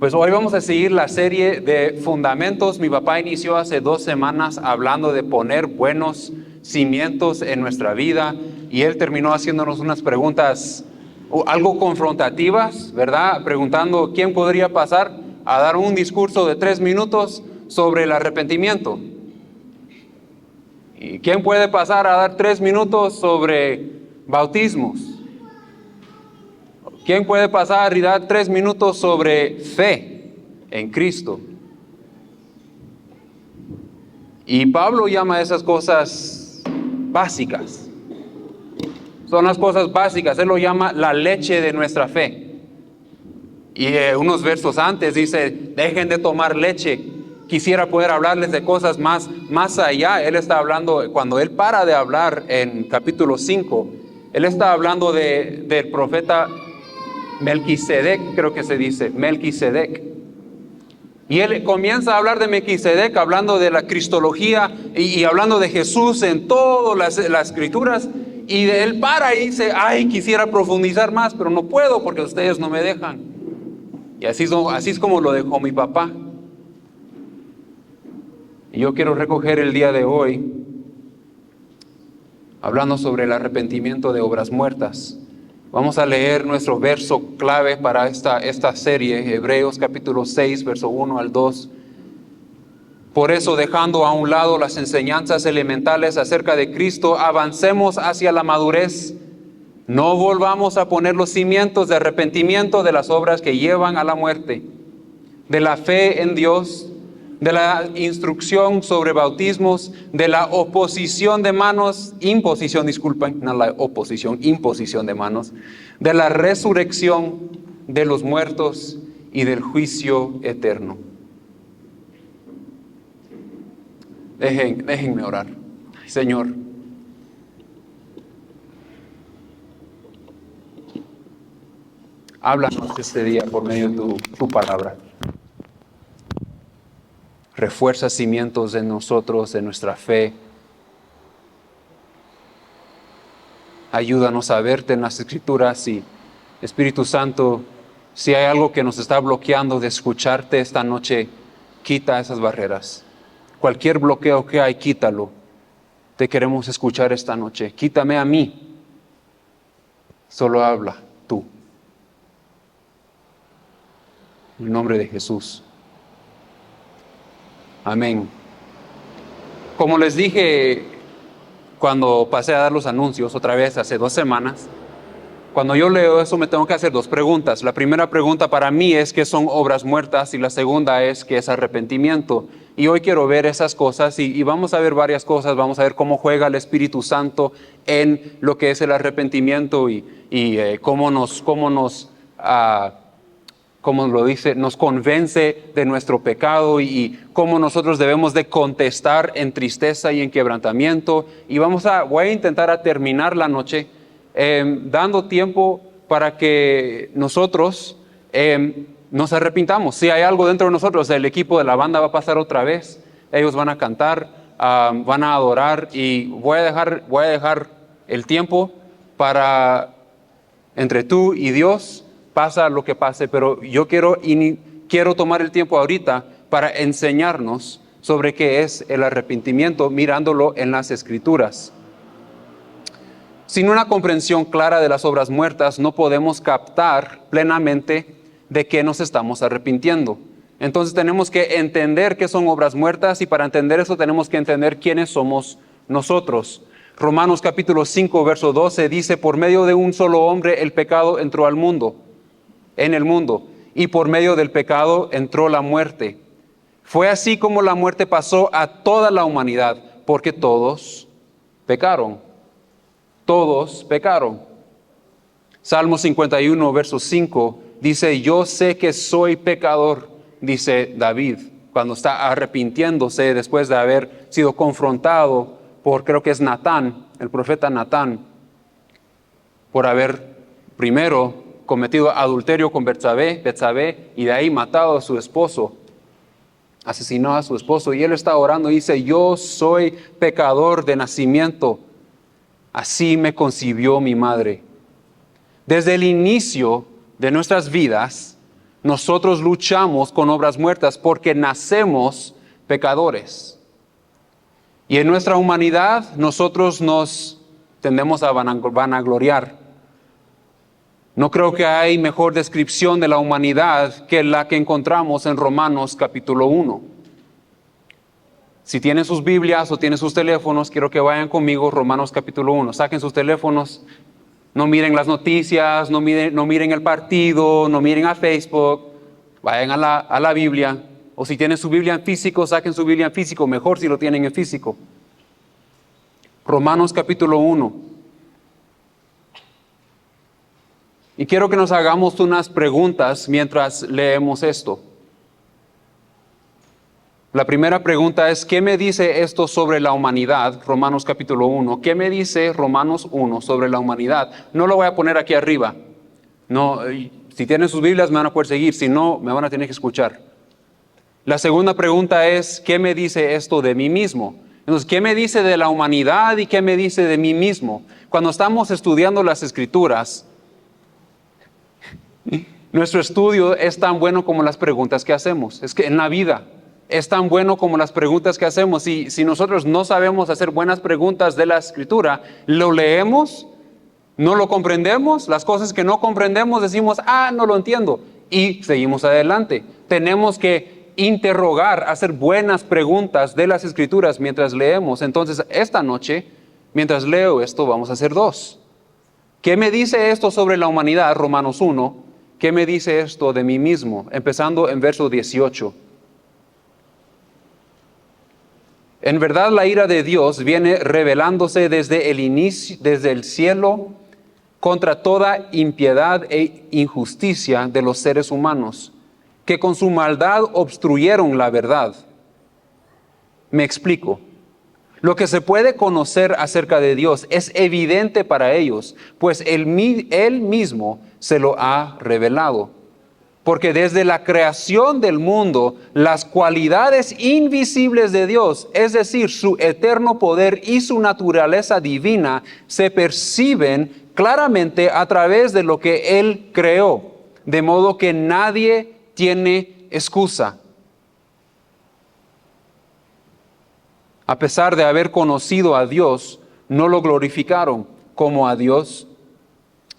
Pues hoy vamos a seguir la serie de fundamentos. Mi papá inició hace 2 semanas hablando de poner buenos cimientos en nuestra vida y él terminó haciéndonos unas preguntas algo confrontativas, ¿verdad? Preguntando quién podría pasar a dar un discurso de 3 minutos sobre el arrepentimiento. ¿Y quién puede pasar a dar 3 minutos sobre bautismos? ¿Quién puede pasar y dar 3 minutos sobre fe en Cristo? Y Pablo llama a esas cosas básicas. Son las cosas básicas. Él lo llama la leche de nuestra fe. Y unos versos antes dice, dejen de tomar leche. Quisiera poder hablarles de cosas más allá. Él está hablando, cuando él para de hablar en capítulo 5, él está hablando del profeta Melquisedec, creo que se dice, Melquisedec. Y él comienza a hablar de Melquisedec, hablando de la cristología y hablando de Jesús en todas las escrituras. Y él para y dice, ay, quisiera profundizar más, pero no puedo porque ustedes no me dejan. Y así es como lo dejó mi papá. Y yo quiero recoger el día de hoy, hablando sobre el arrepentimiento de obras muertas. Vamos a leer nuestro verso clave para esta serie, Hebreos capítulo 6, verso 1 al 2. Por eso, dejando a un lado las enseñanzas elementales acerca de Cristo, avancemos hacia la madurez. No volvamos a poner los cimientos de arrepentimiento de las obras que llevan a la muerte, de la fe en Dios, de la instrucción sobre bautismos, de la imposición de manos, de la resurrección de los muertos y del juicio eterno. Déjenme orar. Señor, háblanos este día por medio de tu palabra. Refuerza cimientos en nosotros, en nuestra fe. Ayúdanos a verte en las Escrituras y, Espíritu Santo, si hay algo que nos está bloqueando de escucharte esta noche, quita esas barreras. Cualquier bloqueo que hay, quítalo. Te queremos escuchar esta noche. Quítame a mí. Solo habla tú. En el nombre de Jesús. Amén. Como les dije cuando pasé a dar los anuncios otra vez hace 2 semanas, cuando yo leo eso me tengo que hacer 2 preguntas. La primera pregunta para mí es ¿qué son obras muertas? Y la segunda es ¿qué es arrepentimiento? Y hoy quiero ver esas cosas y vamos a ver varias cosas. Vamos a ver cómo juega el Espíritu Santo en lo que es el arrepentimiento y cómo nos convence de nuestro pecado y cómo nosotros debemos de contestar en tristeza y en quebrantamiento. Y voy a intentar terminar la noche dando tiempo para que nosotros nos arrepintamos. Si hay algo dentro de nosotros, el equipo de la banda va a pasar otra vez. Ellos van a cantar, van a adorar y voy a dejar el tiempo para entre tú y Dios. Pasa lo que pase, pero yo quiero tomar el tiempo ahorita para enseñarnos sobre qué es el arrepentimiento, mirándolo en las Escrituras. Sin una comprensión clara de las obras muertas, no podemos captar plenamente de qué nos estamos arrepintiendo. Entonces tenemos que entender qué son obras muertas y para entender eso tenemos que entender quiénes somos nosotros. Romanos capítulo 5, verso 12 dice, por medio de un solo hombre el pecado entró al mundo. En el mundo, y por medio del pecado entró la muerte. Fue así como la muerte pasó a toda la humanidad, porque todos pecaron. Todos pecaron. Salmo 51, verso 5, dice, yo sé que soy pecador, dice David, cuando está arrepintiéndose después de haber sido confrontado por, creo que es Natán, el profeta Natán, por haber primero cometido adulterio con Betsabé y de ahí matado a su esposo, asesinó a su esposo y él está orando y dice, yo soy pecador de nacimiento, así me concibió mi madre. Desde el inicio de nuestras vidas, Nosotros luchamos con obras muertas porque nacemos pecadores. Y en nuestra humanidad nosotros nos tendemos a vanagloriar. No creo que hay mejor descripción de la humanidad que la que encontramos en Romanos capítulo 1. Si tienen sus Biblias o tienen sus teléfonos, quiero que vayan conmigo, Romanos capítulo 1. Saquen sus teléfonos, no miren las noticias, no miren el partido, no miren a Facebook, vayan a la Biblia. O si tienen su Biblia en físico, saquen su Biblia en físico, mejor si lo tienen en físico. Romanos capítulo 1. Y quiero que nos hagamos unas preguntas mientras leemos esto. La primera pregunta es, ¿qué me dice esto sobre la humanidad? Romanos capítulo 1. ¿Qué me dice Romanos 1 sobre la humanidad? No lo voy a poner aquí arriba. No, si tienen sus Biblias me van a poder seguir, si no, me van a tener que escuchar. La segunda pregunta es, ¿qué me dice esto de mí mismo? Entonces, ¿qué me dice de la humanidad y qué me dice de mí mismo? Cuando estamos estudiando las Escrituras, nuestro estudio es tan bueno como las preguntas que hacemos. Es que en la vida es tan bueno como las preguntas que hacemos. Si nosotros no sabemos hacer buenas preguntas de la Escritura, lo leemos, no lo comprendemos, las cosas que no comprendemos decimos, no lo entiendo, y seguimos adelante. Tenemos que interrogar, hacer buenas preguntas de las Escrituras mientras leemos. Entonces, esta noche, mientras leo esto, vamos a hacer dos. ¿Qué me dice esto sobre la humanidad? Romanos 1. ¿Qué me dice esto de mí mismo? Empezando en verso 18. En verdad la ira de Dios viene revelándose desde el inicio, desde el cielo, contra toda impiedad e injusticia de los seres humanos, que con su maldad obstruyeron la verdad. Me explico. Lo que se puede conocer acerca de Dios es evidente para ellos, pues Él mismo se lo ha revelado. Porque desde la creación del mundo, las cualidades invisibles de Dios, es decir, su eterno poder y su naturaleza divina, se perciben claramente a través de lo que Él creó, de modo que nadie tiene excusa. A pesar de haber conocido a Dios, no lo glorificaron como a Dios,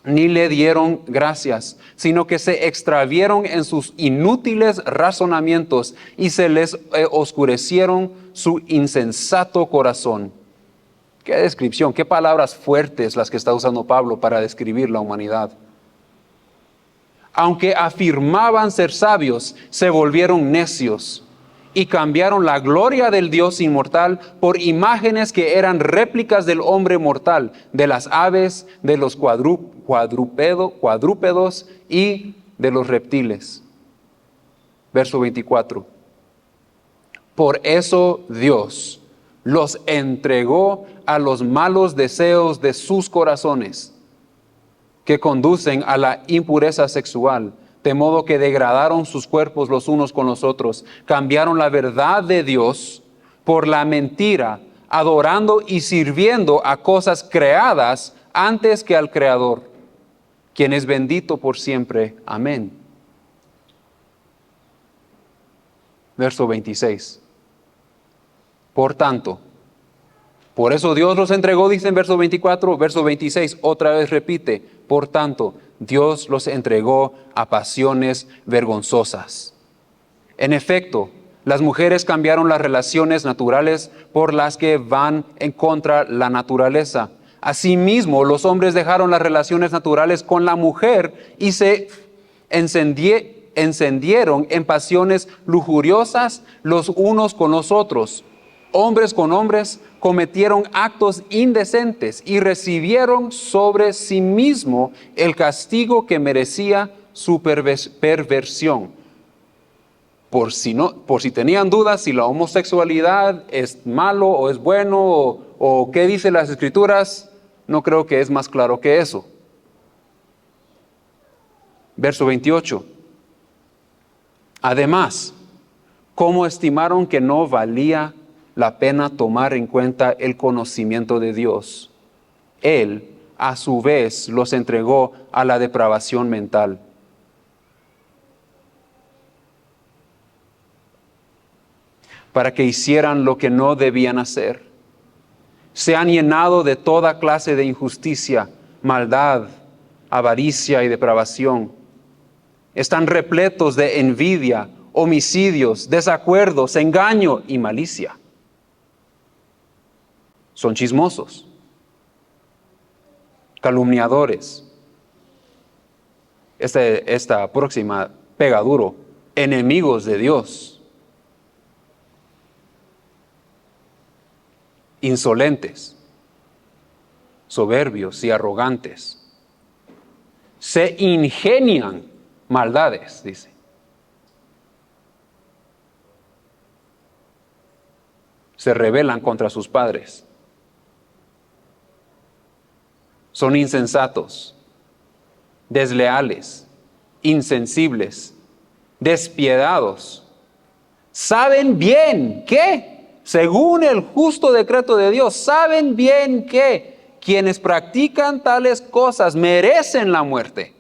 ni le dieron gracias, sino que se extravieron en sus inútiles razonamientos y se les oscurecieron su insensato corazón. Qué descripción, qué palabras fuertes las que está usando Pablo para describir la humanidad. Aunque afirmaban ser sabios, se volvieron necios y cambiaron la gloria del Dios inmortal por imágenes que eran réplicas del hombre mortal, de las aves, de los cuadrúpedos y de los reptiles. Verso 24. Por eso Dios los entregó a los malos deseos de sus corazones, que conducen a la impureza sexual, de modo que degradaron sus cuerpos los unos con los otros, cambiaron la verdad de Dios por la mentira, adorando y sirviendo a cosas creadas antes que al Creador, quien es bendito por siempre. Amén. Verso 26. Por tanto, por eso Dios los entregó, dice en verso 24, verso 26, otra vez repite, por tanto, Dios los entregó a pasiones vergonzosas. En efecto, las mujeres cambiaron las relaciones naturales por las que van en contra la naturaleza. Asimismo, los hombres dejaron las relaciones naturales con la mujer y se encendieron en pasiones lujuriosas los unos con los otros. Hombres con hombres cometieron actos indecentes y recibieron sobre sí mismo el castigo que merecía su perversión. Por si tenían dudas si la homosexualidad es malo o es bueno o qué dicen las Escrituras, no creo que es más claro que eso. Verso 28. Además, ¿cómo estimaron que no valía la pena tomar en cuenta el conocimiento de Dios? Él, a su vez, los entregó a la depravación mental. para que hicieran lo que no debían hacer. Se han llenado de toda clase de injusticia, maldad, avaricia y depravación. Están repletos de envidia, homicidios, desacuerdos, engaño y malicia. Son chismosos, calumniadores. Esta próxima pega duro, enemigos de Dios, insolentes, soberbios y arrogantes. Se ingenian maldades, dice. Se rebelan contra sus padres. Son insensatos, desleales, insensibles, despiadados. Saben bien que, según el justo decreto de Dios, saben bien que quienes practican tales cosas merecen la muerte.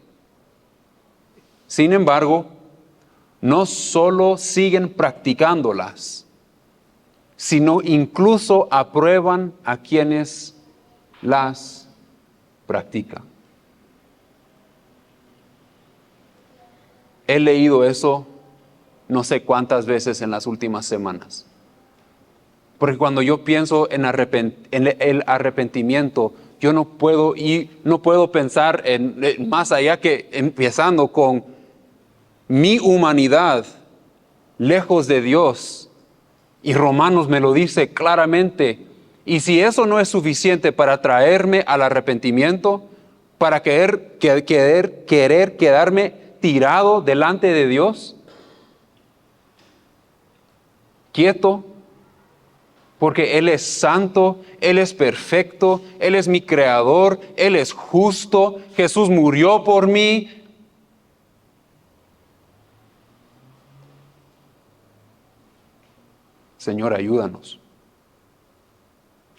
Sin embargo, no solo siguen practicándolas, sino incluso aprueban a quienes las practican. He leído eso no sé cuántas veces en las últimas semanas. Porque cuando yo pienso en el arrepentimiento, yo no puedo pensar en más allá que empezando con mi humanidad lejos de Dios. Y Romanos me lo dice claramente. Y si eso no es suficiente para traerme al arrepentimiento, para querer quedarme tirado delante de Dios, quieto, porque Él es santo, Él es perfecto, Él es mi creador, Él es justo, Jesús murió por mí. Señor, ayúdanos.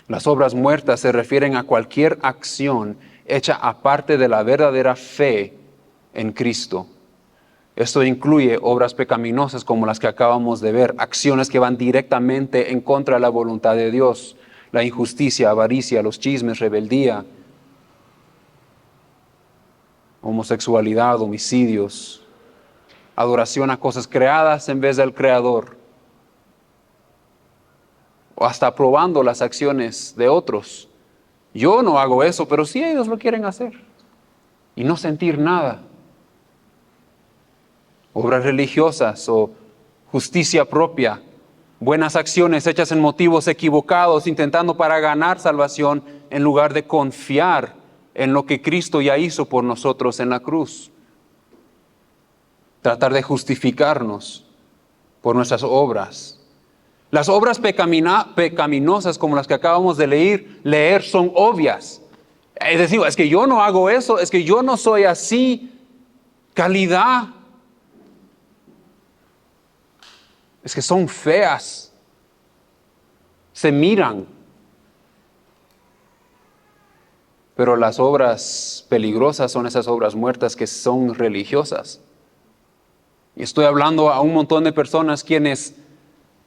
Las obras muertas se refieren a cualquier acción hecha aparte de la verdadera fe en Cristo. Esto incluye obras pecaminosas como las que acabamos de ver, acciones que van directamente en contra de la voluntad de Dios, la injusticia, avaricia, los chismes, rebeldía, homosexualidad, homicidios, adoración a cosas creadas en vez del Creador, o hasta aprobando las acciones de otros. Yo no hago eso, pero sí ellos lo quieren hacer y no sentir nada. Obras religiosas o justicia propia, buenas acciones hechas en motivos equivocados, intentando para ganar salvación en lugar de confiar en lo que Cristo ya hizo por nosotros en la cruz. Tratar de justificarnos por nuestras obras. Las obras pecaminosas como las que acabamos de leer son obvias. Es decir, es que yo no hago eso, es que yo no soy así. Calidad. Es que son feas. Se miran. Pero las obras peligrosas son esas obras muertas que son religiosas. Y estoy hablando a un montón de personas quienes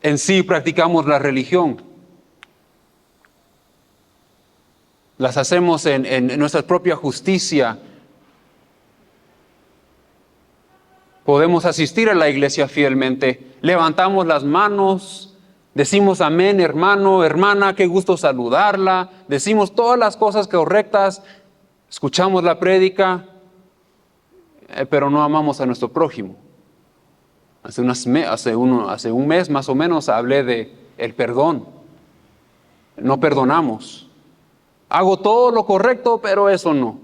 en sí practicamos la religión. Las hacemos en nuestra propia justicia. Podemos asistir a la iglesia fielmente, levantamos las manos, decimos amén, hermano, hermana, qué gusto saludarla, decimos todas las cosas correctas, escuchamos la prédica, pero no amamos a nuestro prójimo. Hace un mes más o menos hablé de el perdón. No perdonamos. Hago todo lo correcto, pero eso no.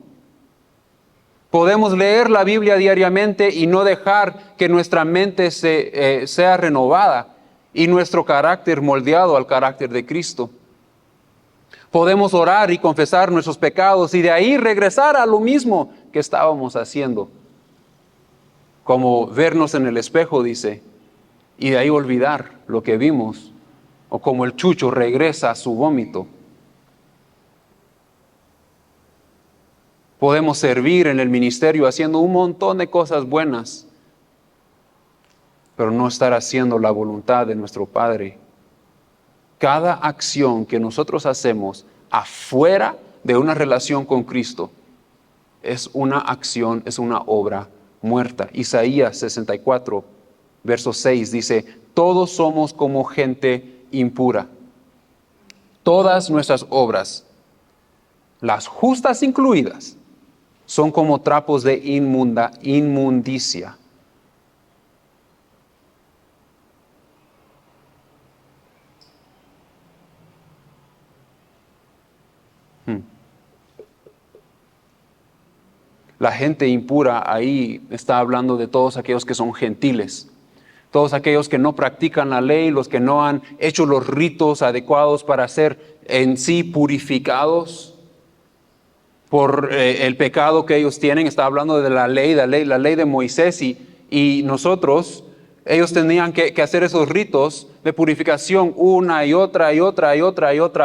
Podemos leer la Biblia diariamente y no dejar que nuestra mente sea renovada y nuestro carácter moldeado al carácter de Cristo. Podemos orar y confesar nuestros pecados y de ahí regresar a lo mismo que estábamos haciendo. Como vernos en el espejo, dice, y de ahí olvidar lo que vimos. O como el chucho regresa a su vómito. Podemos servir en el ministerio haciendo un montón de cosas buenas, pero no estar haciendo la voluntad de nuestro Padre Cada acción que nosotros hacemos afuera de una relación con Cristo es una acción, es una obra muerta. Isaías 64, verso 6 dice, todos somos como gente impura. Todas nuestras obras, las justas incluidas, son como trapos de inmundicia. La gente impura ahí está hablando de todos aquellos que son gentiles, todos aquellos que no practican la ley, los que no han hecho los ritos adecuados para ser en sí purificados por el pecado que ellos tienen. Está hablando de la ley de Moisés y nosotros, ellos tenían que hacer esos ritos de purificación una y otra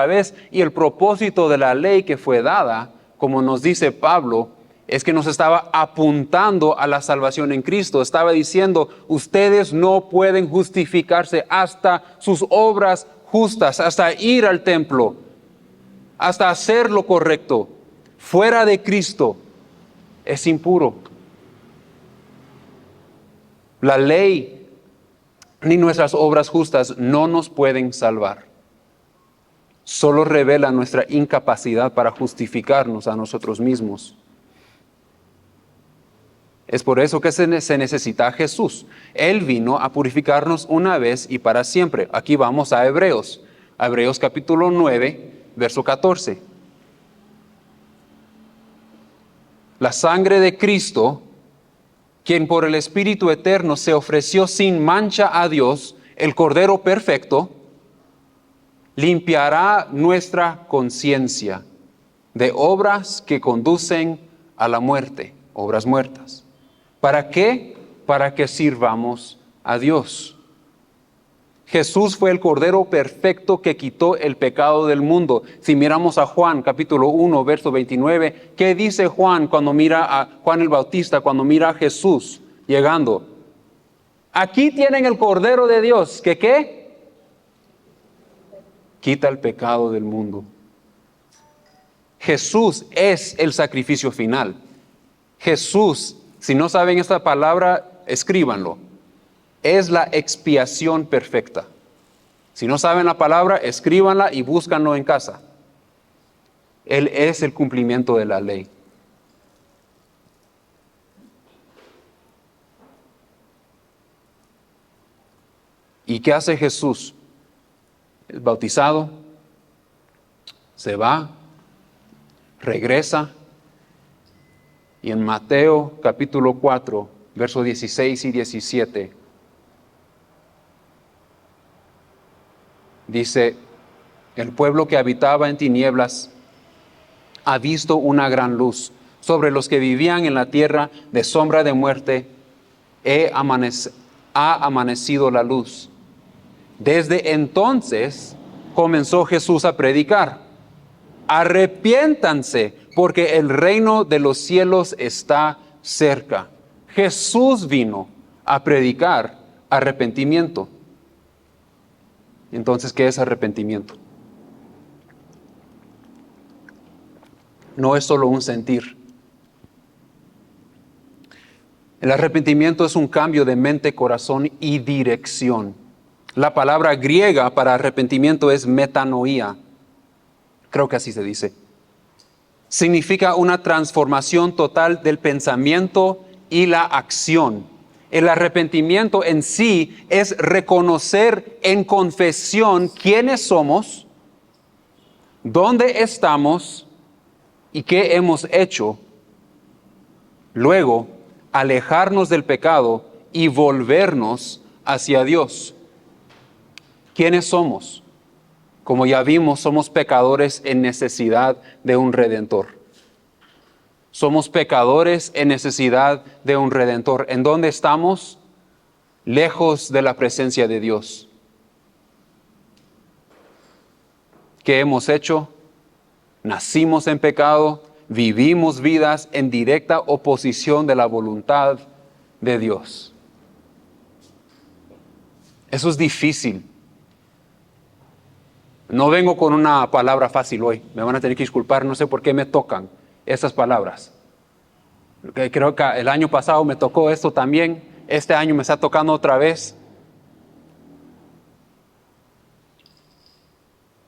vez. Y el propósito de la ley que fue dada, como nos dice Pablo, es que nos estaba apuntando a la salvación en Cristo. Estaba diciendo, ustedes no pueden justificarse hasta sus obras justas, hasta ir al templo, hasta hacer lo correcto. Fuera de Cristo es impuro. La ley ni nuestras obras justas no nos pueden salvar. Solo revela nuestra incapacidad para justificarnos a nosotros mismos. Es por eso que se necesita a Jesús. Él vino a purificarnos una vez y para siempre. Aquí vamos a Hebreos. Hebreos capítulo 9, verso 14. La sangre de Cristo, quien por el Espíritu Eterno se ofreció sin mancha a Dios, el Cordero perfecto, limpiará nuestra conciencia de obras que conducen a la muerte, obras muertas. ¿Para qué? Para que sirvamos a Dios. Jesús fue el Cordero perfecto que quitó el pecado del mundo. Si miramos a Juan, capítulo 1, verso 29, ¿qué dice Juan cuando mira a Juan el Bautista, cuando mira a Jesús llegando? Aquí tienen el Cordero de Dios, ¿que qué? Quita el pecado del mundo. Jesús es el sacrificio final. Jesús, si no saben esta palabra, escríbanlo. Es la expiación perfecta. Si no saben la palabra, escríbanla y búscanlo en casa. Él es el cumplimiento de la ley. ¿Y qué hace Jesús? Es bautizado, se va, regresa, y en Mateo capítulo 4, versos 16 y 17, dice, el pueblo que habitaba en tinieblas ha visto una gran luz. Sobre los que vivían en la tierra de sombra de muerte ha amanecido la luz. Desde entonces comenzó Jesús a predicar, arrepiéntanse porque el reino de los cielos está cerca. Jesús vino a predicar arrepentimiento. Entonces, ¿qué es arrepentimiento? No es solo un sentir. El arrepentimiento es un cambio de mente, corazón y dirección. La palabra griega para arrepentimiento es metanoia. Creo que así se dice. Significa una transformación total del pensamiento y la acción. El arrepentimiento en sí es reconocer en confesión quiénes somos, dónde estamos y qué hemos hecho. Luego, alejarnos del pecado y volvernos hacia Dios. ¿Quiénes somos? Como ya vimos, somos pecadores en necesidad de un Redentor. Somos pecadores en necesidad de un Redentor. ¿En dónde estamos? Lejos de la presencia de Dios. ¿Qué hemos hecho? Nacimos en pecado, vivimos vidas en directa oposición de la voluntad de Dios. Eso es difícil. No vengo con una palabra fácil hoy. Me van a tener que disculpar, no sé por qué me tocan esas palabras. Creo que el año pasado me tocó esto también. Este año me está tocando otra vez.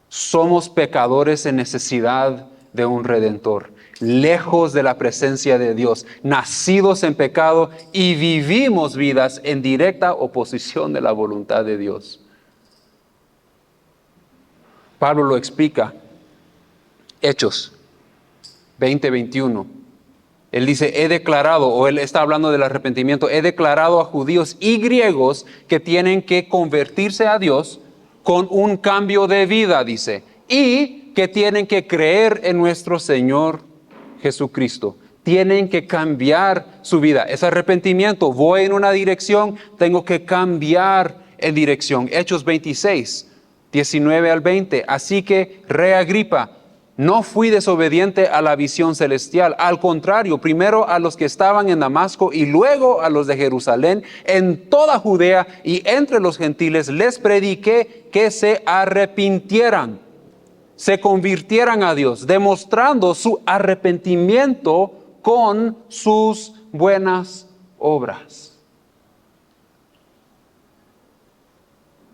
Somos pecadores en necesidad de un Redentor, lejos de la presencia de Dios, nacidos en pecado y vivimos vidas en directa oposición de la voluntad de Dios. Pablo lo explica. Hechos 20:21. Él dice, he declarado, o él está hablando del arrepentimiento, he declarado a judíos y griegos que tienen que convertirse a Dios con un cambio de vida, dice, y que tienen que creer en nuestro Señor Jesucristo. Tienen que cambiar su vida. Es arrepentimiento. Voy en una dirección, tengo que cambiar en dirección. Hechos 26:19-20. Así que, Rey Agripa, no fui desobediente a la visión celestial. Al contrario, primero a los que estaban en Damasco y luego a los de Jerusalén, en toda Judea y entre los gentiles, les prediqué que se arrepintieran, se convirtieran a Dios, demostrando su arrepentimiento con sus buenas obras.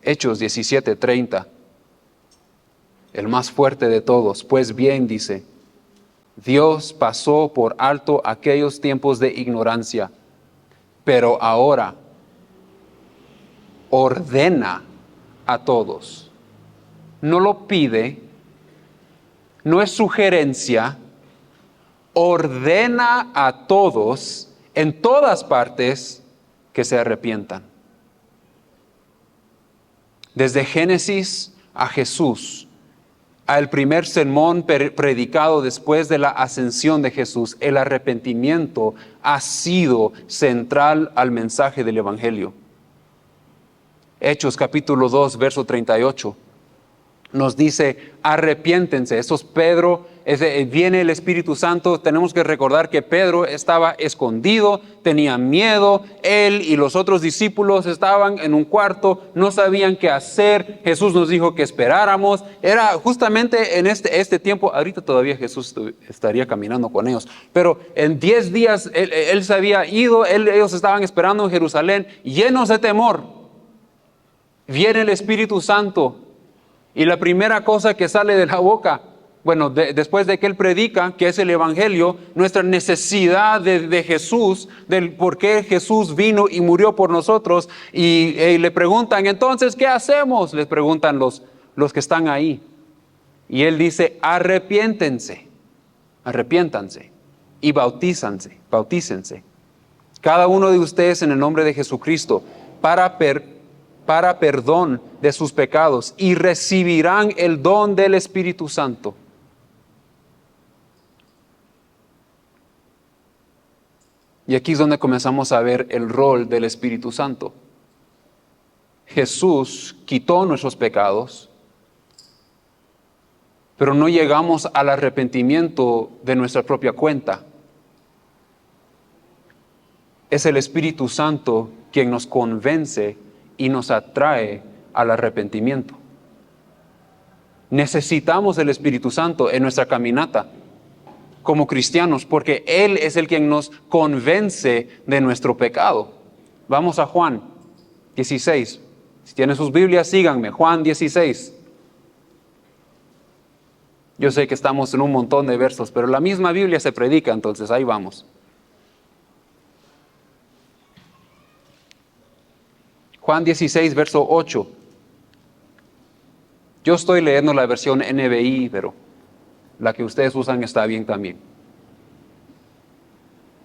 Hechos 17:30. El más fuerte de todos. Pues bien, dice, Dios pasó por alto aquellos tiempos de ignorancia, pero ahora ordena a todos. No lo pide, no es sugerencia, ordena a todos en todas partes que se arrepientan. Desde Génesis a Jesús, al primer sermón predicado después de la ascensión de Jesús, el arrepentimiento ha sido central al mensaje del Evangelio. Hechos capítulo 2, verso 38, nos dice, arrepiéntense. Eso es Pedro, viene el Espíritu Santo. Tenemos que recordar que Pedro estaba escondido, tenía miedo. Él y los otros discípulos estaban en un cuarto, no sabían qué hacer. Jesús nos dijo que esperáramos. Era justamente en este tiempo, ahorita todavía Jesús estaría caminando con ellos, pero en 10 días él se había ido, ellos estaban esperando en Jerusalén, llenos de temor. Viene el Espíritu Santo. Y la primera cosa que sale de la boca, bueno, después de que Él predica, que es el Evangelio, nuestra necesidad de Jesús, del por qué Jesús vino y murió por nosotros, y le preguntan, entonces, ¿qué hacemos? Les preguntan los que están ahí. Y Él dice, arrepiéntanse y bautícense. Cada uno de ustedes en el nombre de Jesucristo, para perdón de sus pecados, y recibirán el don del Espíritu Santo. Y aquí es donde comenzamos a ver el rol del Espíritu Santo. Jesús quitó nuestros pecados, pero no llegamos al arrepentimiento de nuestra propia cuenta. Es el Espíritu Santo quien nos convence y nos atrae al arrepentimiento. Necesitamos el Espíritu Santo en nuestra caminata como cristianos, porque Él es el quien nos convence de nuestro pecado. Vamos a Juan 16. Si tienen sus Biblias, síganme. Juan 16. Yo sé que estamos en un montón de versos, pero la misma Biblia se predica, entonces ahí vamos. Juan 16, verso 8. Yo estoy leyendo la versión NBI, pero la que ustedes usan está bien también.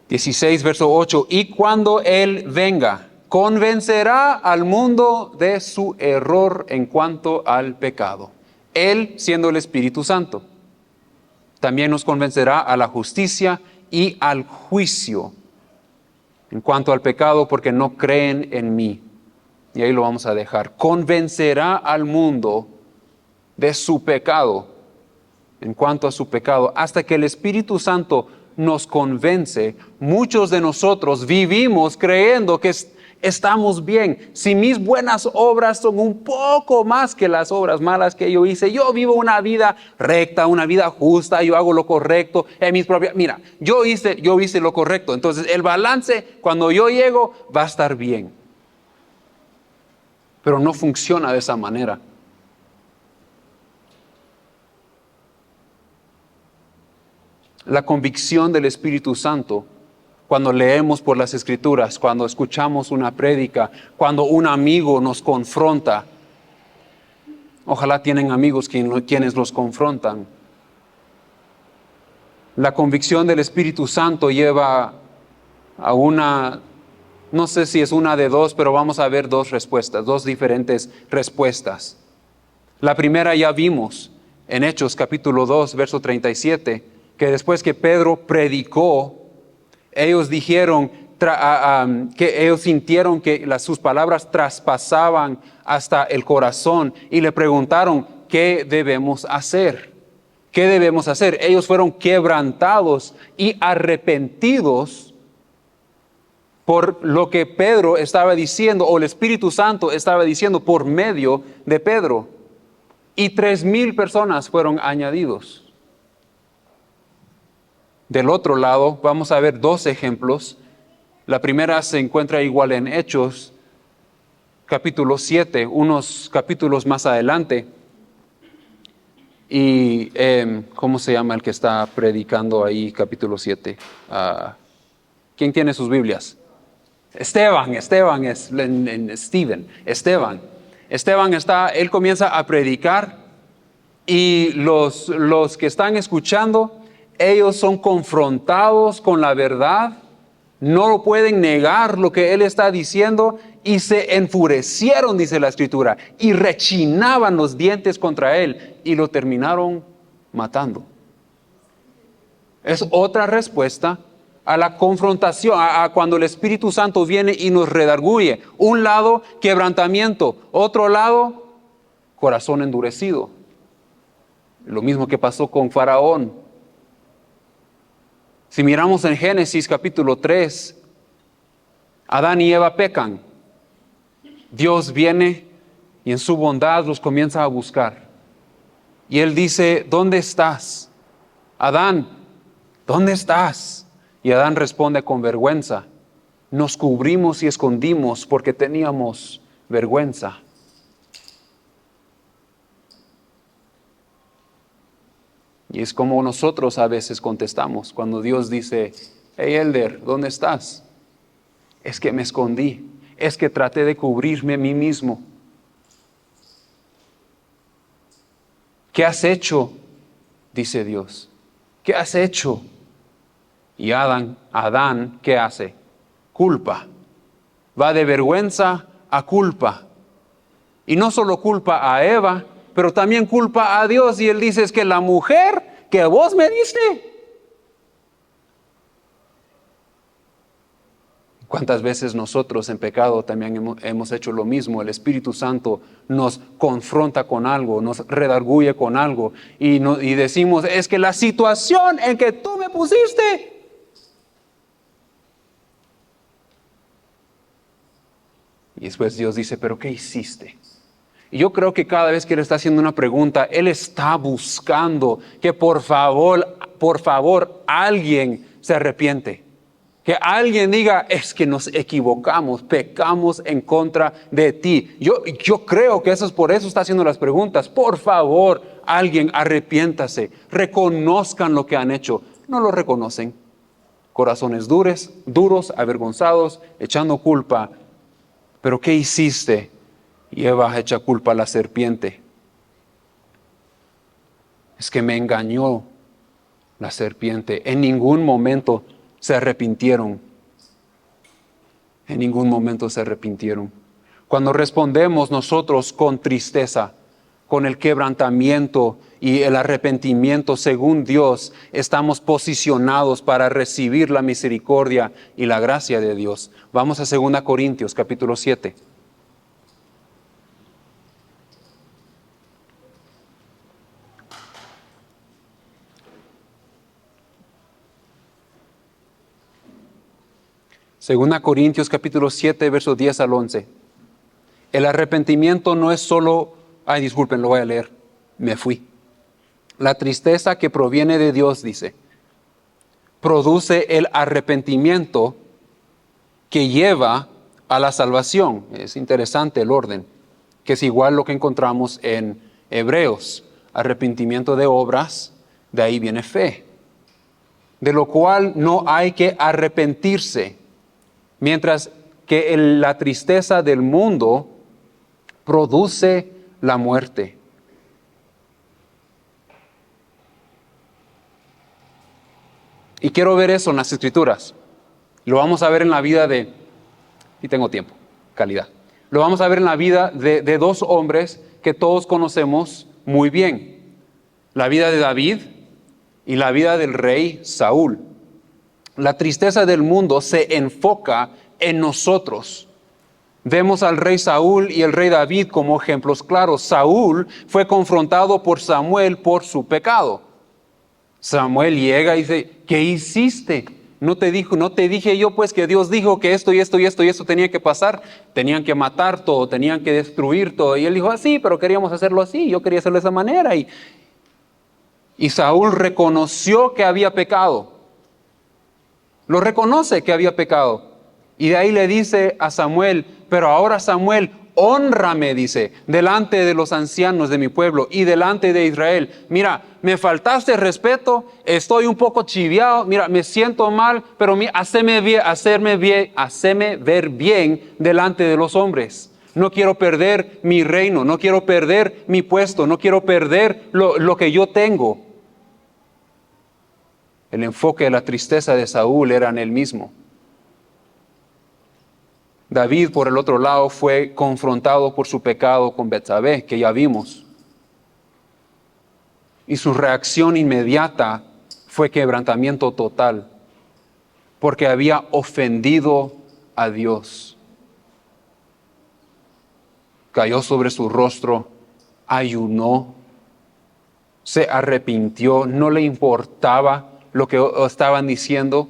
16, verso 8. Y cuando Él venga, convencerá al mundo de su error en cuanto al pecado. Él, siendo el Espíritu Santo, también nos convencerá a la justicia y al juicio en cuanto al pecado, porque no creen en mí. Y ahí lo vamos a dejar. Convencerá al mundo de su pecado, en cuanto a su pecado. Hasta que el Espíritu Santo nos convence, muchos de nosotros vivimos creyendo que estamos bien. Si mis buenas obras son un poco más que las obras malas que yo hice, yo vivo una vida recta, una vida justa, yo hago lo correcto en mis propias... Mira, yo hice lo correcto. Entonces el balance, cuando yo llego, va a estar bien. Pero no funciona de esa manera. La convicción del Espíritu Santo, cuando leemos por las Escrituras, cuando escuchamos una prédica, cuando un amigo nos confronta, ojalá tienen amigos quienes los confrontan. La convicción del Espíritu Santo lleva a una, no sé si es una de dos, pero vamos a ver dos respuestas, dos diferentes respuestas. La primera ya vimos en Hechos capítulo 2, verso 37, que después que Pedro predicó, ellos dijeron que ellos sintieron que sus palabras traspasaban hasta el corazón y le preguntaron, ¿qué debemos hacer? ¿Qué debemos hacer? Ellos fueron quebrantados y arrepentidos por lo que Pedro estaba diciendo, o el Espíritu Santo estaba diciendo por medio de Pedro. Y 3,000 personas fueron añadidos. Del otro lado, vamos a ver dos ejemplos. La primera se encuentra igual en Hechos, capítulo 7, unos capítulos más adelante. Y, ¿cómo se llama el que está predicando ahí, capítulo 7? ¿Quién tiene sus Biblias? Esteban él comienza a predicar y los que están escuchando, ellos son confrontados con la verdad, no lo pueden negar lo que él está diciendo y se enfurecieron, dice la Escritura, y rechinaban los dientes contra él y lo terminaron matando. Es otra respuesta a la confrontación, a cuando el Espíritu Santo viene y nos redarguye. Un lado, quebrantamiento. Otro lado, corazón endurecido. Lo mismo que pasó con Faraón. Si miramos en Génesis capítulo 3, Adán y Eva pecan. Dios viene y en su bondad los comienza a buscar. Y Él dice, ¿dónde estás? Adán, ¿dónde estás? Y Adán responde con vergüenza. Nos cubrimos y escondimos porque teníamos vergüenza. Y es como nosotros a veces contestamos cuando Dios dice, hey Elder, ¿dónde estás? Es que me escondí, es que traté de cubrirme a mí mismo. ¿Qué has hecho? Dice Dios. ¿Qué has hecho? Y Adán, ¿qué hace? Culpa. Va de vergüenza a culpa. Y no solo culpa a Eva, pero también culpa a Dios. Y Él dice, es que la mujer que vos me diste. ¿Cuántas veces nosotros en pecado también hemos hecho lo mismo? El Espíritu Santo nos confronta con algo, nos redarguye con algo y decimos, es que la situación en que tú me pusiste. Y después Dios dice, ¿pero qué hiciste? Y yo creo que cada vez que Él está haciendo una pregunta, Él está buscando que por favor, alguien se arrepiente. Que alguien diga, es que nos equivocamos, pecamos en contra de ti. Yo creo que eso es por eso está haciendo las preguntas. Por favor, alguien arrepiéntase, reconozcan lo que han hecho. No lo reconocen. Corazones duros, avergonzados, echando culpa. ¿Pero qué hiciste? Y Eva echa culpa a la serpiente. Es que me engañó la serpiente. En ningún momento se arrepintieron. En ningún momento se arrepintieron. Cuando respondemos nosotros con tristeza, con el quebrantamiento y el arrepentimiento según Dios, estamos posicionados para recibir la misericordia y la gracia de Dios. Vamos a 2 Corintios capítulo 7. Segunda Corintios capítulo 7, versos 10 al 11. El arrepentimiento no es solo, ay, disculpen, lo voy a leer, me fui. La tristeza que proviene de Dios, dice, produce el arrepentimiento que lleva a la salvación. Es interesante el orden, que es igual lo que encontramos en Hebreos. Arrepentimiento de obras, de ahí viene fe. De lo cual no hay que arrepentirse, mientras que la tristeza del mundo produce la muerte. Y quiero ver eso en las Escrituras. Lo vamos a ver en la vida de, y tengo tiempo, calidad. Lo vamos a ver en la vida de dos hombres que todos conocemos muy bien. La vida de David y la vida del rey Saúl. La tristeza del mundo se enfoca en nosotros. Vemos al rey Saúl y el rey David como ejemplos claros. Saúl fue confrontado por Samuel por su pecado. Samuel llega y dice, ¿qué hiciste? No te dije yo pues que Dios dijo que esto y esto y esto y esto tenía que pasar. Tenían que matar todo, tenían que destruir todo. Y él dijo, sí, pero queríamos hacerlo así, yo quería hacerlo de esa manera. Y Saúl reconoció que había pecado. Lo reconoce que había pecado. Y de ahí le dice a Samuel, pero ahora Samuel, hónrame, dice, delante de los ancianos de mi pueblo y delante de Israel. Mira, me faltaste respeto, estoy un poco chiviado, mira, me siento mal, pero haceme ver bien delante de los hombres. No quiero perder mi reino, no quiero perder mi puesto, no quiero perder lo que yo tengo. El enfoque de la tristeza de Saúl era en él mismo. David, por el otro lado, fue confrontado por su pecado con Betsabé, que ya vimos. Y su reacción inmediata fue quebrantamiento total, porque había ofendido a Dios. Cayó sobre su rostro, ayunó, se arrepintió, no le importaba lo que estaban diciendo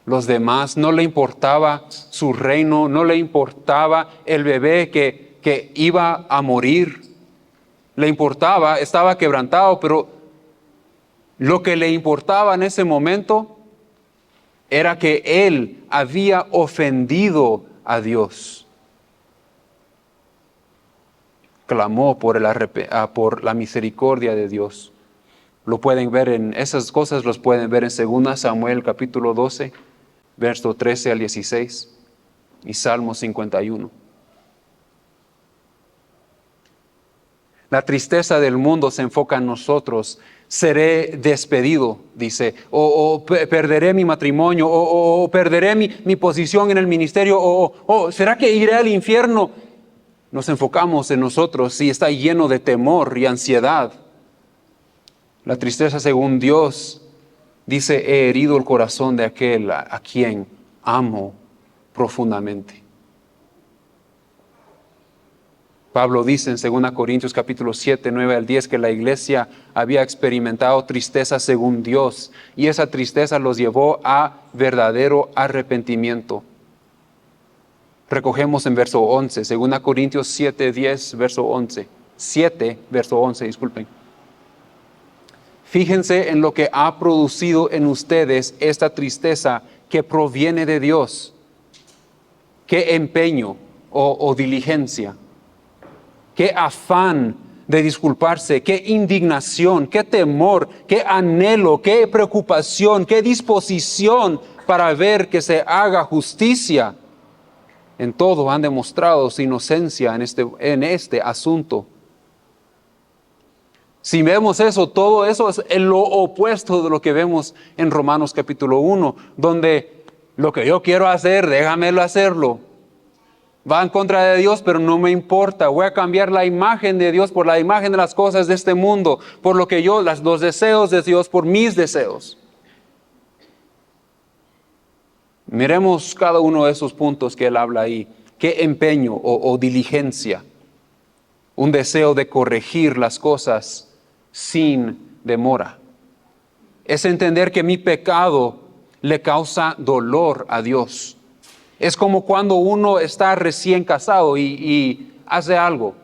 los demás, no le importaba su reino, no le importaba el bebé que iba a morir, le importaba, estaba quebrantado, pero lo que le importaba en ese momento era que él había ofendido a Dios. Clamó por la misericordia de Dios. Lo pueden ver esas cosas los pueden ver en 2 Samuel capítulo 12, verso 13 al 16 y Salmo 51. La tristeza del mundo se enfoca en nosotros. Seré despedido, dice, o perderé mi matrimonio, o perderé mi posición en el ministerio, o ¿será que iré al infierno? Nos enfocamos en nosotros y está lleno de temor y ansiedad. La tristeza según Dios dice, he herido el corazón de aquel a quien amo profundamente. Pablo dice en 2 Corintios capítulo 7, 9 al 10 que la iglesia había experimentado tristeza según Dios y esa tristeza los llevó a verdadero arrepentimiento. Recogemos en verso 11, 2 Corintios 7, 10, verso 11. 7, verso 11, disculpen. Fíjense en lo que ha producido en ustedes esta tristeza que proviene de Dios. Qué empeño o diligencia, qué afán de disculparse, qué indignación, qué temor, qué anhelo, qué preocupación, qué disposición para ver que se haga justicia. En todo han demostrado su inocencia en este asunto. Si vemos eso, todo eso es lo opuesto de lo que vemos en Romanos capítulo 1, donde lo que yo quiero hacer, déjamelo hacerlo. Va en contra de Dios, pero no me importa. Voy a cambiar la imagen de Dios por la imagen de las cosas de este mundo, por lo que los deseos de Dios, por mis deseos. Miremos cada uno de esos puntos que él habla ahí. ¿Qué empeño o diligencia? Un deseo de corregir las cosas sin demora. Es entender que mi pecado le causa dolor a Dios. Es como cuando uno está recién casado y hace algo,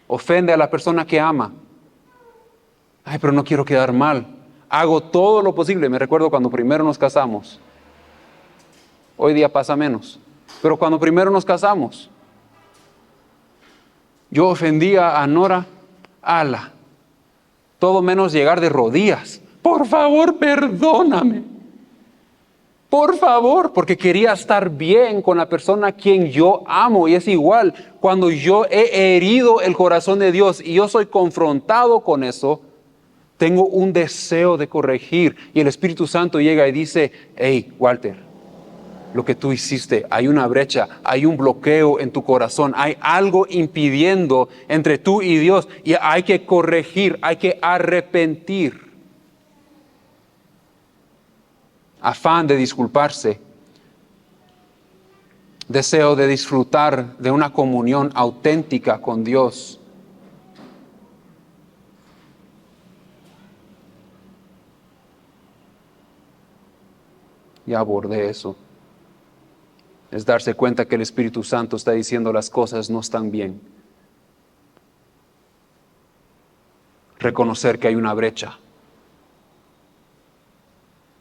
ofende a la persona que ama. Ay, pero no quiero quedar mal. Hago todo lo posible. Me recuerdo cuando primero nos casamos. Hoy día pasa menos. Pero cuando primero nos casamos, yo ofendía a Nora, ala, todo menos llegar de rodillas. Por favor, perdóname. Por favor, porque quería estar bien con la persona a quien yo amo. Y es igual, cuando yo he herido el corazón de Dios y yo soy confrontado con eso, tengo un deseo de corregir. Y el Espíritu Santo llega y dice, hey, Walter, lo que tú hiciste, hay una brecha, hay un bloqueo en tu corazón, hay algo impidiendo entre tú y Dios y hay que corregir, hay que arrepentir. Afán de disculparse, deseo de disfrutar de una comunión auténtica con Dios. Ya abordé eso. Es darse cuenta que el Espíritu Santo está diciendo las cosas no están bien. Reconocer que hay una brecha.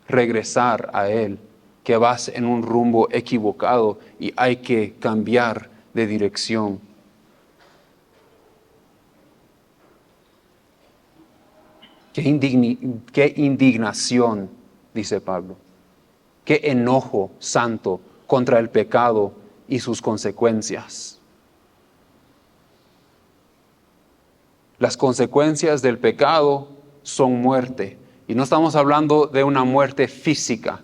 Regresar a Él, que vas en un rumbo equivocado y hay que cambiar de dirección. Qué indignación, dice Pablo. Qué enojo santo contra el pecado y sus consecuencias. Las consecuencias del pecado son muerte. Y no estamos hablando de una muerte física.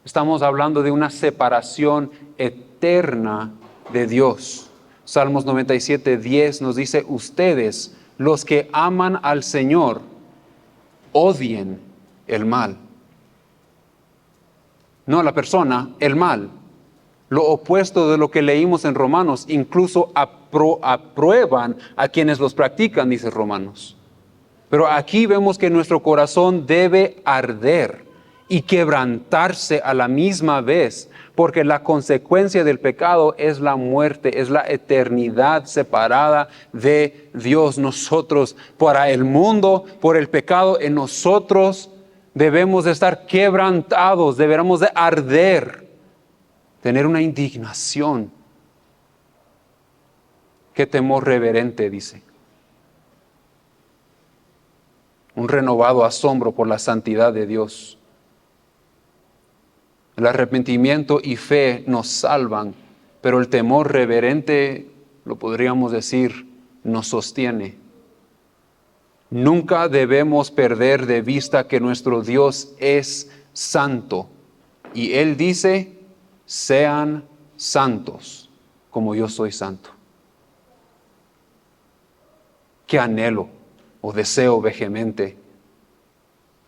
Estamos hablando de una separación eterna de Dios. Salmos 97:10 nos dice, ustedes, los que aman al Señor, odien el mal. No la persona, el mal. Lo opuesto de lo que leímos en Romanos, incluso aprueban a quienes los practican, dice Romanos. Pero aquí vemos que nuestro corazón debe arder y quebrantarse a la misma vez, porque la consecuencia del pecado es la muerte, es la eternidad separada de Dios. Nosotros, para el mundo, por el pecado en nosotros, debemos de estar quebrantados, deberíamos de arder, tener una indignación. Qué temor reverente, dice. Un renovado asombro por la santidad de Dios. El arrepentimiento y fe nos salvan, pero el temor reverente, lo podríamos decir, nos sostiene. Nunca debemos perder de vista que nuestro Dios es santo. Y Él dice, sean santos, como yo soy santo. Qué anhelo o deseo vehemente,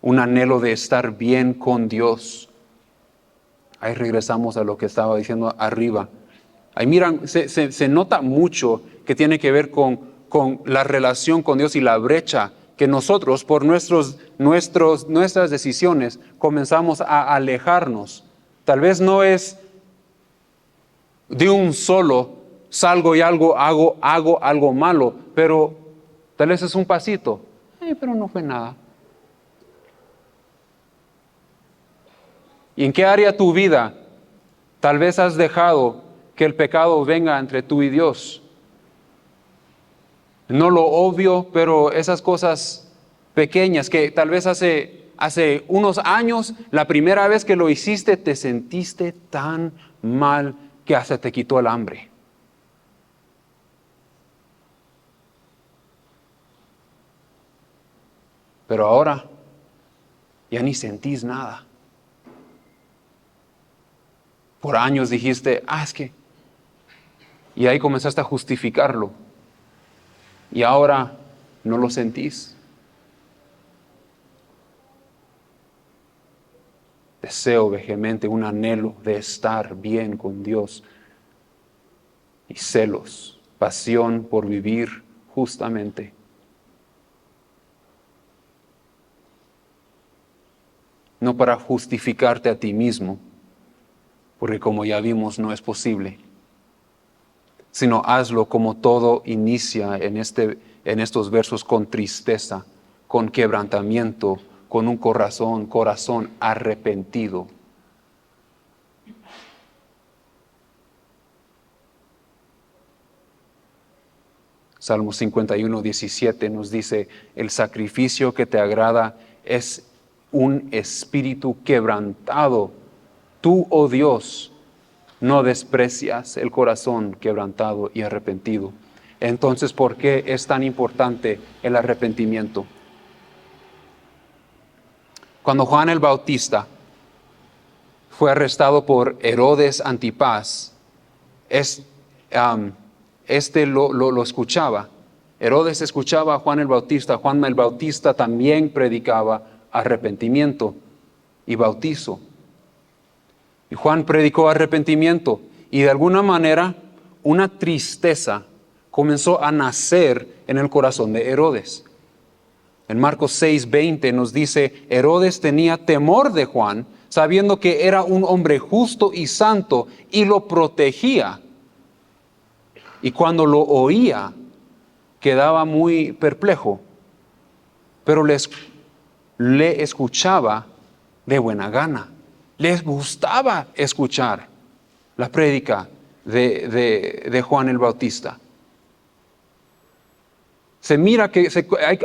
un anhelo de estar bien con Dios. Ahí regresamos a lo que estaba diciendo arriba. Ahí miran, se nota mucho que tiene que ver con la relación con Dios y la brecha que nosotros, por nuestras decisiones, comenzamos a alejarnos. Tal vez no es de un solo, salgo y hago algo malo, pero tal vez es un pasito. Pero no fue nada. ¿Y en qué área de tu vida tal vez has dejado que el pecado venga entre tú y Dios? No lo obvio, pero esas cosas pequeñas que tal vez hace unos años, la primera vez que lo hiciste, te sentiste tan mal que hasta te quitó el hambre. Pero ahora ya ni sentís nada. Por años dijiste, es que... Y ahí comenzaste a justificarlo. Y ahora no lo sentís. Deseo vehemente, un anhelo de estar bien con Dios. Y celos, pasión por vivir justamente. no para justificarte a ti mismo, porque como ya vimos no es posible, sino hazlo como todo inicia en estos versos, con tristeza, con quebrantamiento, con un corazón arrepentido. Salmo 51:17 nos dice: el sacrificio que te agrada es un espíritu quebrantado. Tú, oh Dios, no desprecias el corazón quebrantado y arrepentido. Entonces, ¿por qué es tan importante el arrepentimiento? Cuando Juan el Bautista fue arrestado por Herodes Antipas, este lo escuchaba. Herodes escuchaba a Juan el Bautista. Juan el Bautista también predicaba arrepentimiento y bautizo. Y Juan predicó arrepentimiento, y de alguna manera una tristeza comenzó a nacer en el corazón de Herodes. En Marcos 6:20 nos dice: Herodes tenía temor de Juan, sabiendo que era un hombre justo y santo, y lo protegía. Y cuando lo oía, quedaba muy perplejo, pero le escuchaba de buena gana. Les gustaba escuchar la prédica de Juan el Bautista. Se mira que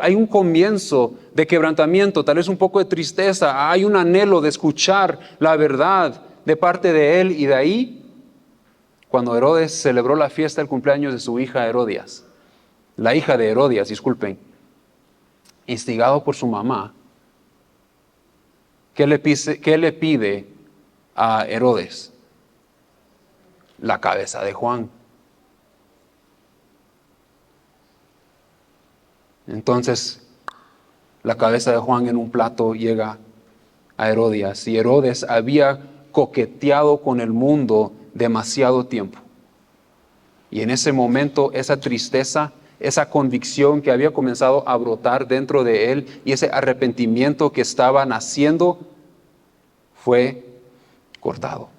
hay un comienzo de quebrantamiento, tal vez un poco de tristeza, hay un anhelo de escuchar la verdad de parte de él, y de ahí, cuando Herodes celebró la fiesta del cumpleaños de su hija Herodias, la hija de Herodias, disculpen, instigado por su mamá, ¿qué le pide a Herodes? La cabeza de Juan. Entonces, la cabeza de Juan en un plato llega a Herodias, y Herodes había coqueteado con el mundo demasiado tiempo. Y en ese momento, esa tristeza, esa convicción que había comenzado a brotar dentro de él, y ese arrepentimiento que estaba naciendo, fue cortado.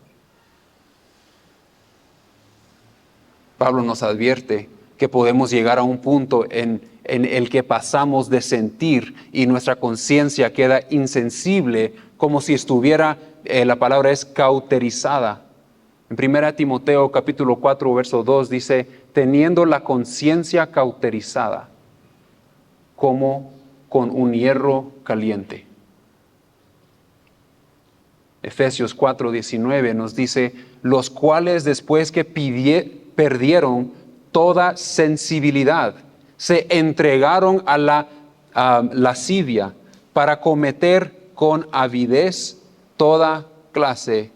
Pablo nos advierte que podemos llegar a un punto en el que pasamos de sentir y nuestra conciencia queda insensible, como si estuviera, la palabra es cauterizada. En 1 Timoteo capítulo 4, verso 2 dice: teniendo la conciencia cauterizada como con un hierro caliente. Efesios 4:19 nos dice: los cuales después que perdieron toda sensibilidad, se entregaron a la lascivia para cometer con avidez toda clase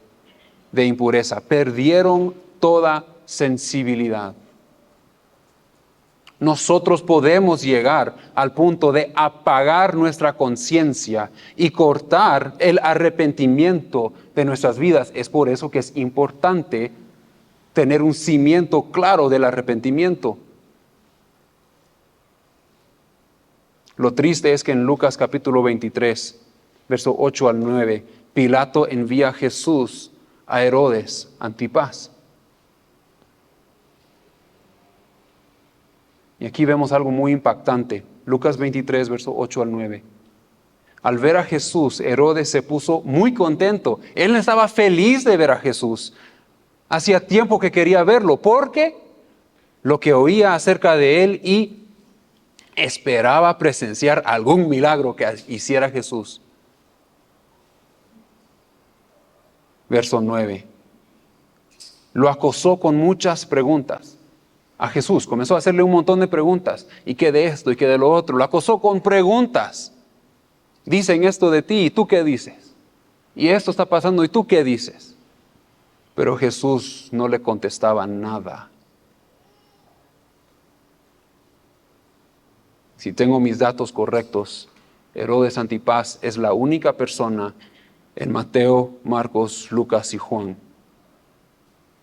de impureza. Perdieron toda sensibilidad. Nosotros podemos llegar al punto de apagar nuestra conciencia y cortar el arrepentimiento de nuestras vidas. Es por eso que es importante tener un cimiento claro del arrepentimiento. Lo triste es que en Lucas capítulo 23, verso 8 al 9, Pilato envía a Jesús a Herodes Antipas. Y aquí vemos algo muy impactante. Lucas 23, verso 8 al 9. Al ver a Jesús, Herodes se puso muy contento. Él estaba feliz de ver a Jesús. Hacía tiempo que quería verlo, porque lo que oía acerca de él, y esperaba presenciar algún milagro que hiciera Jesús. Verso 9. Lo acosó con muchas preguntas. A Jesús comenzó a hacerle un montón de preguntas. ¿Y qué de esto? ¿Y qué de lo otro? Lo acosó con preguntas. Dicen esto de ti, ¿y tú qué dices? Y esto está pasando, ¿y tú qué dices? Pero Jesús no le contestaba nada. Si tengo mis datos correctos, Herodes Antipas es la única persona en Mateo, Marcos, Lucas y Juan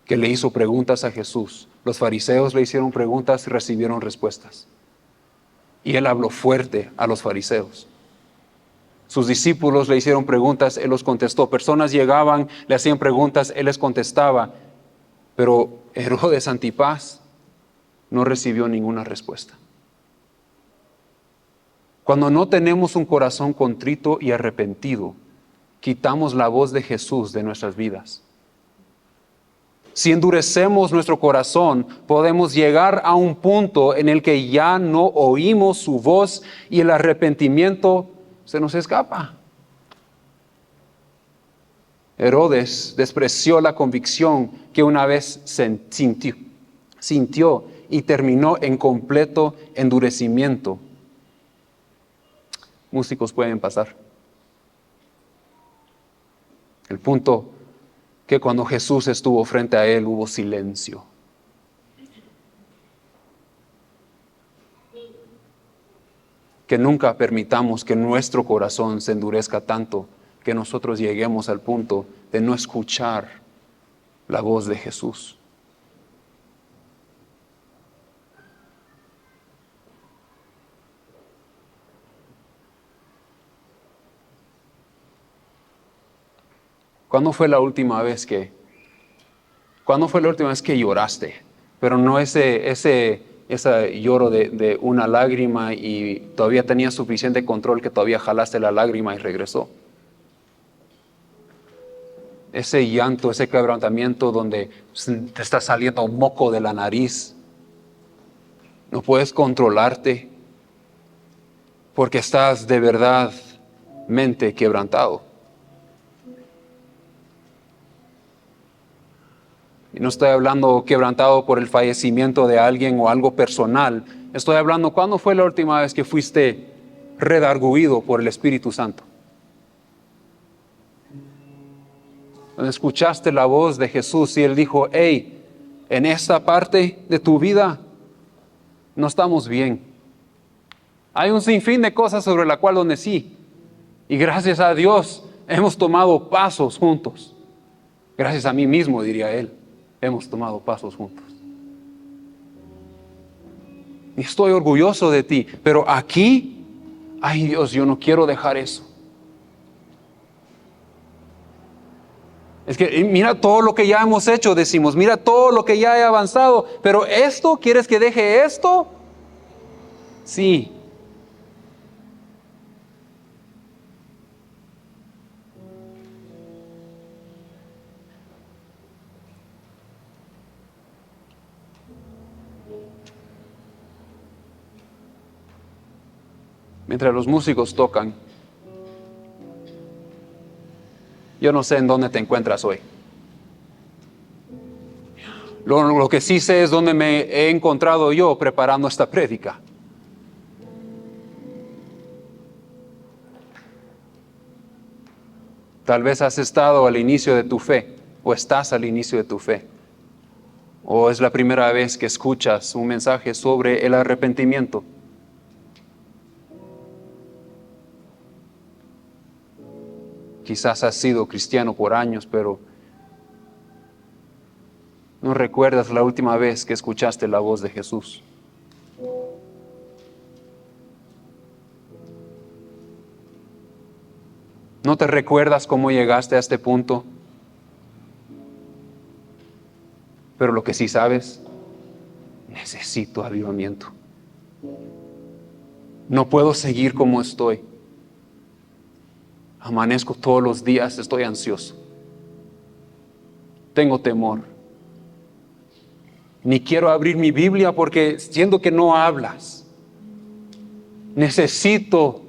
que le hizo preguntas a Jesús. Los fariseos le hicieron preguntas y recibieron respuestas. Y él habló fuerte a los fariseos. Sus discípulos le hicieron preguntas, Él los contestó. Personas llegaban, le hacían preguntas, Él les contestaba. Pero Herodes Antipas no recibió ninguna respuesta. Cuando no tenemos un corazón contrito y arrepentido, quitamos la voz de Jesús de nuestras vidas. Si endurecemos nuestro corazón, podemos llegar a un punto en el que ya no oímos su voz y el arrepentimiento se nos escapa. Herodes despreció la convicción que una vez sintió y terminó en completo endurecimiento. Músicos pueden pasar. El punto que cuando Jesús estuvo frente a él hubo silencio. Que nunca permitamos que nuestro corazón se endurezca tanto que nosotros lleguemos al punto de no escuchar la voz de Jesús. ¿Cuándo fue la última vez que lloraste? Pero no ese lloro de una lágrima y todavía tenías suficiente control que todavía jalaste la lágrima y regresó. Ese llanto, ese quebrantamiento donde te está saliendo un moco de la nariz. No puedes controlarte porque estás de verdad mente quebrantado. Y no estoy hablando quebrantado por el fallecimiento de alguien o algo personal. Estoy hablando, ¿cuándo fue la última vez que fuiste redarguido por el Espíritu Santo? Cuando escuchaste la voz de Jesús y Él dijo, hey, en esta parte de tu vida no estamos bien. Hay un sinfín de cosas sobre la cual donde sí. Y gracias a Dios hemos tomado pasos juntos. Gracias a mí mismo, diría Él. Hemos tomado pasos juntos. Y estoy orgulloso de ti, pero aquí, ay Dios, yo no quiero dejar eso. Es que mira todo lo que ya hemos hecho, decimos, mira todo lo que ya he avanzado, pero esto, ¿quieres que deje esto? Sí. Mientras los músicos tocan, yo no sé en dónde te encuentras hoy. Lo que sí sé es dónde me he encontrado yo preparando esta prédica. Tal vez has estado al inicio de tu fe, o estás al inicio de tu fe, o es la primera vez que escuchas un mensaje sobre el arrepentimiento. Quizás has sido cristiano por años, pero no recuerdas la última vez que escuchaste la voz de Jesús. ¿No te recuerdas cómo llegaste a este punto? Pero lo que sí sabes, necesito avivamiento. No puedo seguir como estoy. Amanezco todos los días, estoy ansioso. Tengo temor. Ni quiero abrir mi Biblia porque siento que no hablas. Necesito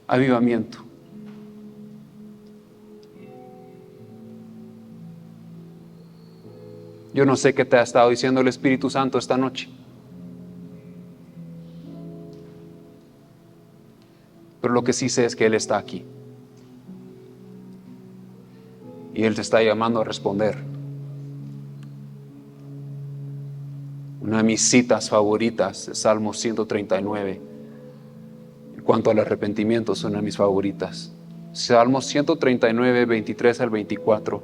avivamiento. Yo no sé qué te ha estado diciendo el Espíritu Santo esta noche. Pero lo que sí sé es que Él está aquí. Y Él te está llamando a responder. Una de mis citas favoritas es Salmo 139. En cuanto al arrepentimiento, es una de mis favoritas. Salmo 139, 23 al 24.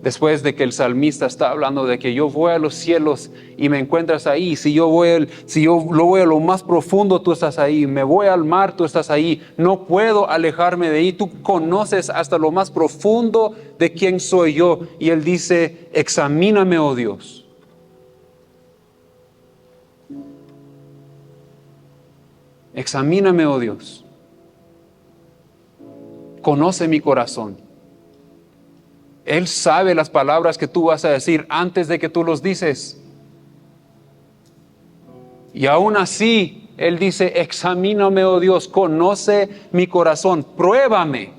Después de que el salmista está hablando de que yo voy a los cielos y me encuentras ahí, si yo voy a lo más profundo, tú estás ahí, me voy al mar, tú estás ahí, no puedo alejarme de ahí, tú conoces hasta lo más profundo de quién soy yo. Y él dice, examíname, oh Dios. Examíname, oh Dios. Conoce mi corazón. Él sabe las palabras que tú vas a decir antes de que tú los dices. Y aún así, Él dice, examíname, oh Dios, conoce mi corazón, pruébame.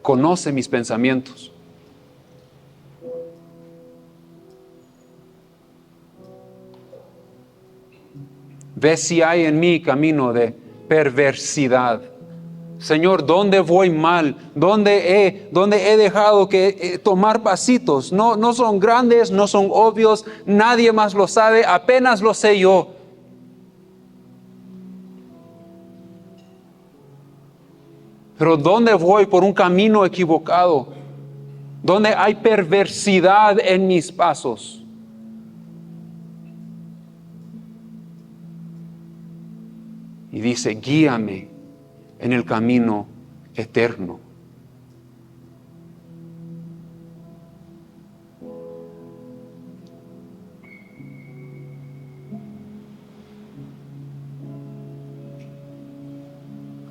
Conoce mis pensamientos. Ve si hay en mí camino de perversidad. Señor, ¿dónde voy mal? ¿Dónde he dejado que tomar pasitos? No son grandes, no son obvios, nadie más lo sabe, apenas lo sé yo. Pero ¿dónde voy por un camino equivocado? ¿Dónde hay perversidad en mis pasos? Y dice, guíame en el camino eterno.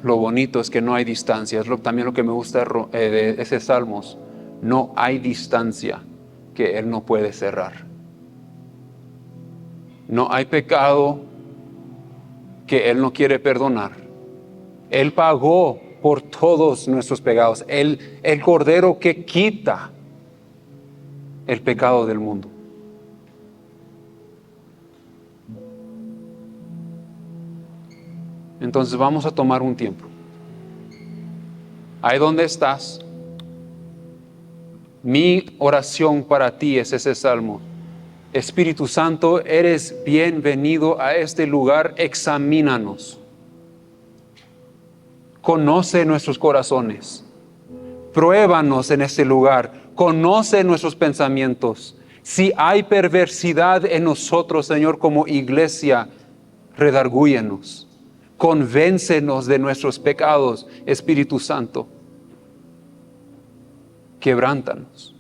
Lo bonito es que no hay distancia. Es también lo que me gusta de ese Salmos. No hay distancia que Él no puede cerrar. No hay pecado que Él no quiere perdonar. Él pagó por todos nuestros pecados. El Cordero que quita el pecado del mundo. Entonces vamos a tomar un tiempo. Ahí donde estás, mi oración para ti es ese salmo. Espíritu Santo, eres bienvenido a este lugar, examínanos. Conoce nuestros corazones. Pruébanos en este lugar. Conoce nuestros pensamientos. Si hay perversidad en nosotros, Señor, como iglesia, redargúyenos. Convéncenos de nuestros pecados, Espíritu Santo. Quebrántanos.